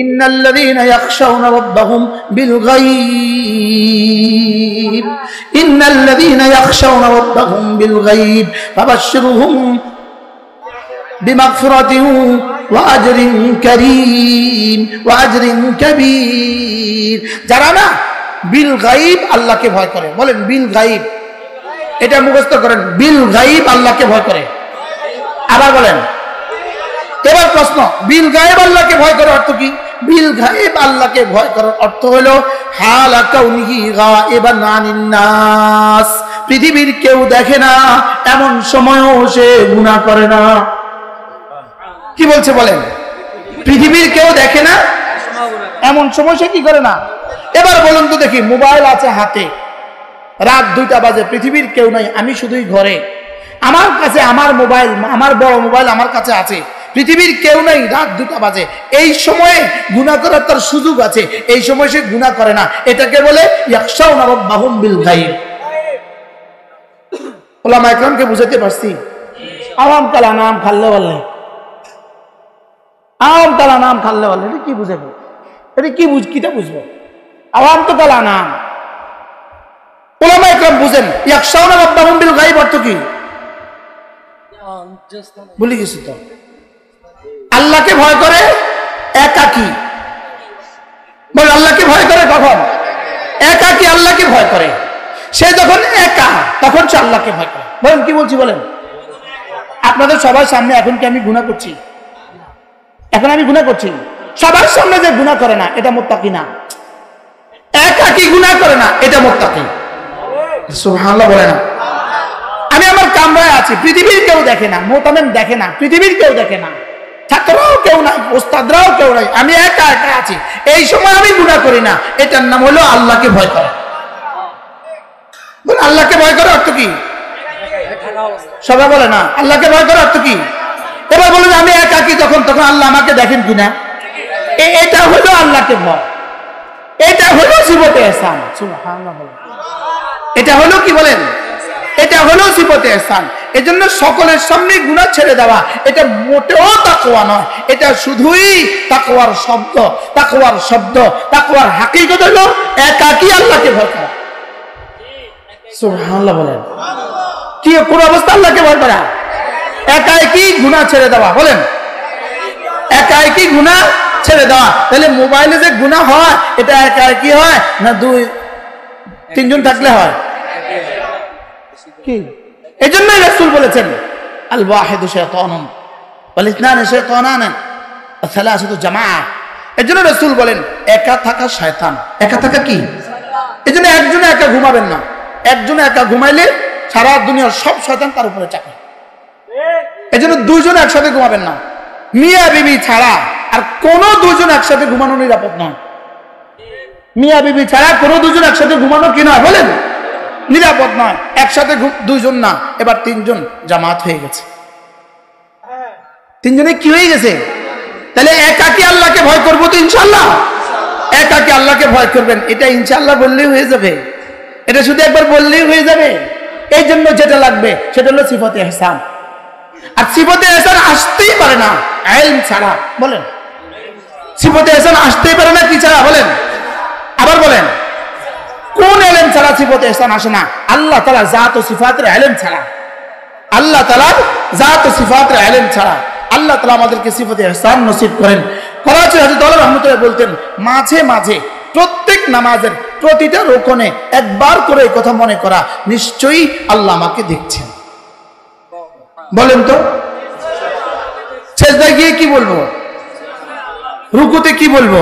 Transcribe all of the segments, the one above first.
ইন্নাল্লাযীনা ইয়াখশাউনা রাব্বাহুম বিল গায়ব ইন্নাল্লাযীনা ইয়াখশাউনা রাব্বাহুম বিল গায়ব ফাবাশশিরহুম বিমাগফিরাতিন ওয়া আজরিন কারীম ওয়া আজরিন কাবীর। যারা না বিল গায়ব আল্লাহকে ভয় করে, বলেন বিল গায়ব, এটা মুখস্থ করেন, বিল গায়ব আল্লাহকে ভয় করে। আবার বলেন, এবার প্রশ্ন, বিল গায়েব আল্লাহকে ভয় করার অর্থ কি? বিল গায়েব আল্লাহকে ভয় করার অর্থ হলো হালা কাউনিহি গায়েবান আনিন নাস, পৃথিবীর কেউ দেখে না এমন সময়ও সে গুনাহ করে না। কি বলছে বলেন? পৃথিবীর কেউ দেখে না এমন সময় সে কি করে না। এবার বলুন তো দেখি, মোবাইল আছে হাতে, রাত 2টা বাজে, পৃথিবীর কেউ নাই, আমি শুধুই ঘরে, আমার কাছে আমার মোবাইল, আমার বড় মোবাইল আমার কাছে আছে, পৃথিবীর কেউ নাই, রাত 2টা বাজে, এই সময়ে গুনাহ করার তার সুযোগ আছে, এই সময় সে গুনাহ করে না, এটাকে বলে ইয়াখশাউনা রাব্বাহুম বিল গায়ব। উলামা ইকরামকে বুঝাতে পারছি? আওয়াম কালা নাম খাল্লে বললে, আওয়াম কালা নাম খাল্লে বললে, এটা কি বুঝাবো? এটা কি কিটা বুঝবো? আওয়াম তো কালা নাম। উলামা ইকরাম বুঝেন ইয়াখশাউনা রাব্বাহুম বিল গায়ব অর্থ কি? ভুলে গেছি তো। আল্লাহকে ভয় করে একাকী, বলে আল্লাহকে ভয় করে কখন? একাকী আল্লাহকে ভয় করে, সে যখন একা তখন সে আল্লাহকে ভয় করে। বলেন কি বলছি বলেন? আপনাদের সবার সামনে এখন কি আমি গুনাহ করছি? এখন আমি গুনাহ করছি, সবার সামনে যে গুনাহ করে না এটা মুত্তাকি না, একাকী গুনাহ করে না এটা মুত্তাকি। সুবহানাল্লাহ বলে না। আমি আমার কামরায় আছি, পৃথিবীর কেউ দেখে না, মোতামেম দেখে না, পৃথিবীর কেউ দেখে না, ছাত্ররাও কেউ নাই, ওস্তাদরাও কেউ নাই, আমি একা একা আছি, এই সময় আমি গুনাহ করি না, এটার নাম হলো আল্লাহকে ভয় করা। বলে আল্লাহকে ভয় করার অর্থ কি? সবাই বলে না আল্লাহকে ভয় করার অর্থ কি? এবার বলুন, আমি একাকী তখন আল্লাহ আমাকে দেখেন কিনা? এটা হলো আল্লাহকে ভয়, এটা হলো সিফতে ইহসান। সুবহানাল্লাহ, এটা হলো কি বলেন? এটা হলো সিফতে ইহসান। এজন্য সকলের সামনে গুনাহ ছেড়ে দেওয়া এটা মোটেও তাকওয়া নয়, এটা শুধুই তাকওয়ার শব্দ। তাকওয়ার শব্দ, তাকওয়ার হাকিকত হলো একাকী আল্লাহকে ভয় করা। সুবহানাল্লাহ বলেন। কি কোন অবস্থা আল্লাহকে ভয় করা? একাকী গুনাহ ছেড়ে দেওয়া। বলেন একাকী গুনাহ ছেড়ে দেওয়া। তাহলে মোবাইলে যে গুনাহ হয় এটা একাকী হয় না 2-3 জন থাকলে হয়? কি এজন্যই রাসূল বলেছেন আল ওয়াহিদু শাইতানুন ওয়াল ইসনানি শাইতানান ওয়া সালাসাতু জামাআ। এজন্য রাসূল বলেন একা থাকা শয়তান। একা থাকা কি? এজন্য একজনে একা ঘুমাবেন না, একজনে একা ঘুমাইলে সারা দুনিয়ার সব শয়তান তার উপরে চাপে। এজন্য 2 জন একসাথে ঘুমাবেন না, মিয়া বিবি ছাড়া আর কোন 2 জন একসাথে ঘুমানো নিরাপদ নয়। মিয়া বিবি ছাড়া কোন 2 জন একসাথে ঘুমানো কি নয় বলেন? নিরাপদ নয়। একসাথে 2 জন না, এবার 3 জন জামাত হয়ে গেছে। 3 জনে কি হয়ে গেছে? তাহলে একাকী আল্লাহকে ভয় করবো তো ইনশাআল্লাহ? একাকী আল্লাহকে ভয় করবেন, এটা ইনশাআল্লাহ বললেই হয়ে যাবে, এটা শুধু একবার বললেই হয়ে যাবে। এই জন্য যেটা লাগবে সেটা হলো সিফতে ইহসান। আর সিফতে ইহসান আসতেই পারে না ইলম ছাড়া। বলেন সিফতে ইহসান আসতেই পারে না কি ছাড়া? বলেন আবার বলেন, কোন ইলম ছাড়া সিফতে ইহসান আসে না? আল্লাহ তাআলা জাত ও সিফাতের ইলম ছাড়া, আল্লাহ তাআলার জাত ও সিফাতের ইলম ছাড়া। আল্লাহ তাআলা আমাদেরকে সিফতে ইহসান নসিব করেন। করাচি হযরত আলী রাহমাতুল্লাহ বলতেন, মাঝে মাঝে প্রত্যেক নামাজের প্রতিটা রুকুনে একবার করে এই কথা মনে করা, নিশ্চয়ই আল্লাহ আমাকে দেখছেন। বলেন তো সিজদায় গিয়ে কি বলবো? রুকুতে কি বলবো?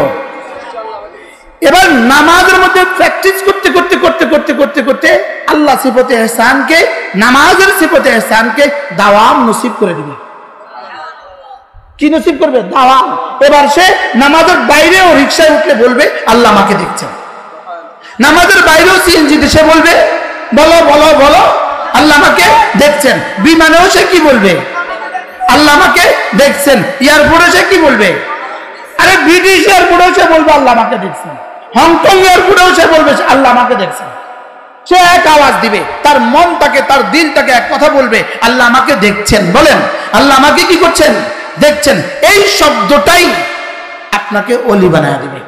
এবার নামাজের মধ্যে প্র্যাকটিস করতে করতে করতে করতে করতে করতে আল্লাহ সিফতে ইহসানকে, নামাজের সিফতে ইহসানকে দাওয়াম নসিব করে দিবে। কি নসিব করবে? দাওয়াম। এবার সে নামাজের বাইরেও রিকশায় উঠলে বলবে আল্লাহ আমাকে দেখছেন। নামাজের বাইরেও সিএনজিতে সে বলবে বলো বলো বলো আল্লাহ আমাকে দেখছেন। বিমানেও সে কি বলবে? আল্লাহ আমাকে দেখছেন। এয়ারপোর্টে সে কি বলবে? আরে ব্রিটিশ এয়ারপোর্টেও সে বলবে আল্লাহ আমাকে দেখছেন। হংকং এয়ারপোর্টেও সে বলবে আল্লাহ আমাকে দেখছেন। সে এক আওয়াজ দিবে, তার মন তাকে, তার দিল তাকে এক কথা বলবে আল্লাহ আমাকে দেখছেন। বলেন আল্লাহ আমাকে কি করছেন? দেখছেন। এই শব্দটাই আপনাকে ওলি বানায় দিবে।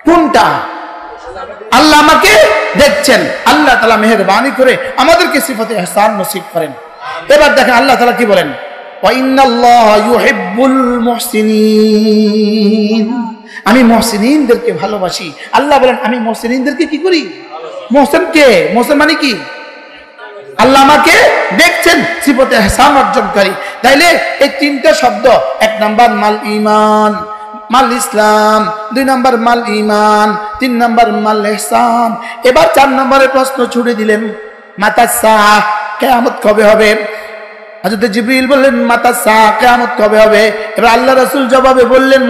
কোনটা? আল্লাহ আমাকে দেখছেন, আল্লাহ তাআলা মেহেরবানি করে আমাদেরকে সিফাতে ইহসান নসিব করেন। এবার দেখেন আল্লাহ তাআলা কি বলেন, ওয়া ইন্নাল্লাহা ইউহিব্বুল মুহসিনিন, আমি মুহসিনিনদেরকে ভালোবাসি। আল্লাহ বলেন আমি মুহসিনিনদেরকে কি করি? মুহসিন কে? মুহসিন মানে কি? আল্লাহ আমাকে দেখছেন, সিফাতে ইহসান অর্জনকারী। তাইলে এই তিনটা শব্দ, এক নাম্বার মাল ঈমান, মাল ইসলাম, 2 নাম্বার মাল ঈমান, 3 নাম্বার মাল ইহসান। এবার 4 নম্বরে প্রশ্ন ছুড়ে দিলেন, মাতা সাআহ, কিয়ামত কবে হবে? হযরত জিবরিল বললেন মাতা সাআহ, কিয়ামত কবে হবে? এবার আল্লাহ রাসূল জবাবে বললেন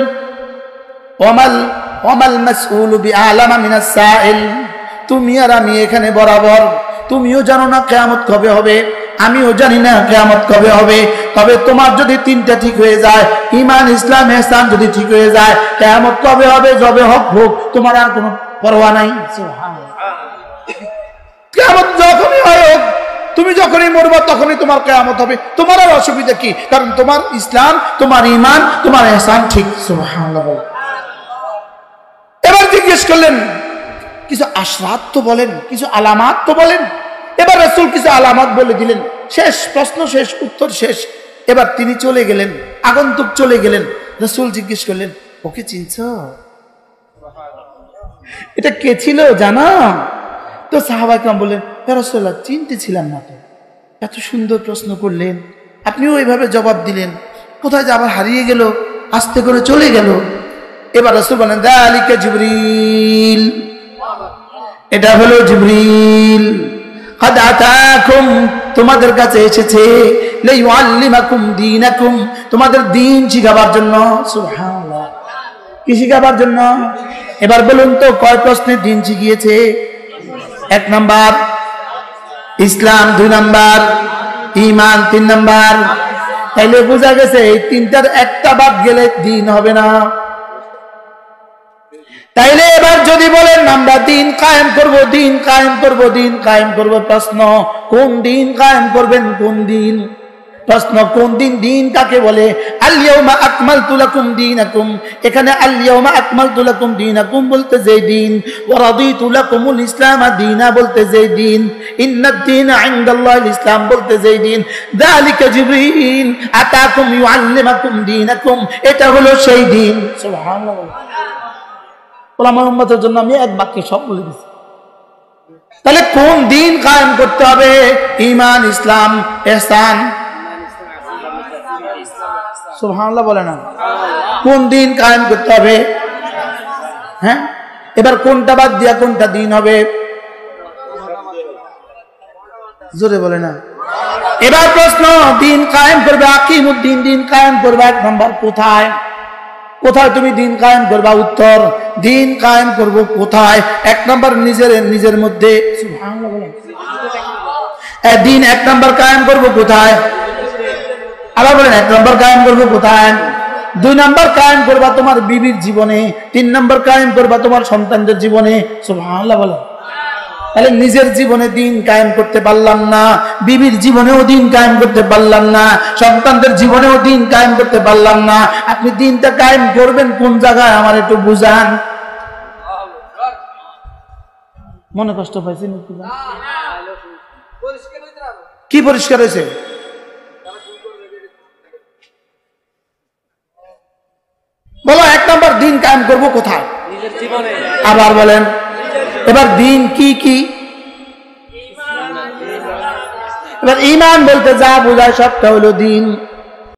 ওয়ামাল মাসউলু বিআলামা মিনাস সাইল, তুমি আর আমি এখানে বরাবর, তুমিও জানো না কিয়ামত কবে হবে, আমিও জানি না কিয়ামত কবে হবে। তবে তোমার যদি তিনটা ঠিক হয়ে যায়, ঈমান ইসলাম ইহসান যদি ঠিক হয়ে যায়, কিয়ামত কবে হবে যবে হোক, তোমার আর কোনো পরোয়া নাই। সুবহানাল্লাহ। কিয়ামত যখনই হয় হোক, তুমি যখনই মরবা তখনই তোমার কিয়ামত হবে, তোমার আর অসুবিধা কি? কারণ তোমার ইসলাম, তোমার ঈমান, তোমার ইহসান ঠিক। সুবহানাল্লাহ। এবার জিজ্ঞেস করলেন কিছু আশরাত তো বলেন, কিছু আলামাত তো বলেন। এবার রাসূল কিছু আলামত বলে দিলেন। শেষ, প্রশ্ন শেষ, উত্তর শেষ। এবার তিনি চলে গেলেন, আগন্তুক চলে গেলেন। রাসূল জিজ্ঞেস করলেন, ওকে চিনছো? এটা কে ছিল জানো? তো সাহাবায়ে কেরাম বললেন, ইয়া রাসূলুল্লাহ চিনতে ছিলাম না তো। এত সুন্দর প্রশ্ন করলেন, আপনিও এইভাবে জবাব দিলেন, কোথায় যে আবার হারিয়ে গেল, আস্তে করে চলে গেল। এবার রাসূল বলেন, যালিকা জিবরিল, এটা হলো জিবরিল, قد আতাকুম, তোমাদের কাছে এসেছে, লিউআল্লিমাকুম দীনাকুম, তোমাদের দ্বীন শিখাবার জন্য। সুবহানাল্লাহ। কি শিখাবার জন্য? এবার বলুন তো কয় প্রশ্নে দ্বীন শিখিয়েছে? 1 নাম্বার ইসলাম, 2 নাম্বার ঈমান, 3 নাম্বার। তাইলে বোঝা গেছে এই তিনটার একটা বাদ গেলে দ্বীন হবে না। তাইলে এবার যদি বলেন আমরা দিন কায়েম করব, দিন কায়েম করব, দিন কায়েম করব, প্রশ্ন কোন দিন কায়েম করবেন? কোন দিন? প্রশ্ন কোন দিন? দিন কাকে বলে? আল ইয়াউমা আকমালতু লাকুম দীনাকুম, এখানে আল ইয়াউমা আকমালতু লাকুম দীনাকুম বলতে যে দিন, ওয়া রাদিতু লাকুমুল ইসলাম দীনা বলতে যে দিন, ইন্নাদ দীনা ইনদাল্লাহিল ইসলাম বলতে যে দিন, যালিকা জিবরিল আতাকুম ইউআল্লিমাকুম দীনাকুম, এটা হলো সেই দিন। সুবহানাল্লাহ। ওলামা উম্মতের জন্য আমি এক বাক্যে সব বলে দিচ্ছি। তাহলে কোন দিন কায়েম করতে হবে? ঈমান, ইসলাম, ইহসান। সুবহানাল্লাহ বলে না? কোন দিন কায়েম করতে হবে? হ্যাঁ, এবার কোনটা বাদ দিয়া কোনটা দিন হবে? জোরে বলে না? এবার প্রশ্ন, দিন কায়েম করবে, আকিমুদ্দিন, দিন কায়েম করবে 1 নম্বর কোথায়? কোথায় তুমি দিন কায়েম করবা? উত্তর, দিন কায়েম করব কোথায়? 1 নম্বর নিজের মধ্যে। সুবহানাল্লাহ বলেন। দিন 1 নম্বর কায়েম করব কোথায়? আবার বলেন 1 নম্বর কায়েম করব কোথায়? 2 নম্বর কায়েম করবা তোমার বিবির জীবনে, 3 নম্বর কায়েম করবা তোমার সন্তানদের জীবনে। সুবহানাল্লাহ বলেন। তাহলে নিজের জীবনে দিন কায়েম করতে পারলাম না, বিবির জীবনেও দিন কায়েম করতে পারলাম না, সন্তানদের জীবনেও দিন কায়েম করতে পারলাম না। আপনি দিনটা কায়েম করবেন কোন জায়গায় আমার একটু বুঝান। মনে কষ্ট পাইছেন? কি পরিষ্কার হয়েছে? বলো 1 নম্বর দিন কায়েম করব কোথায়? নিজের জীবনে। আবার বলেন, এবার দিন কি কি? এবার ঈমান বলতে যা বোঝায় সবটা হলো দিন।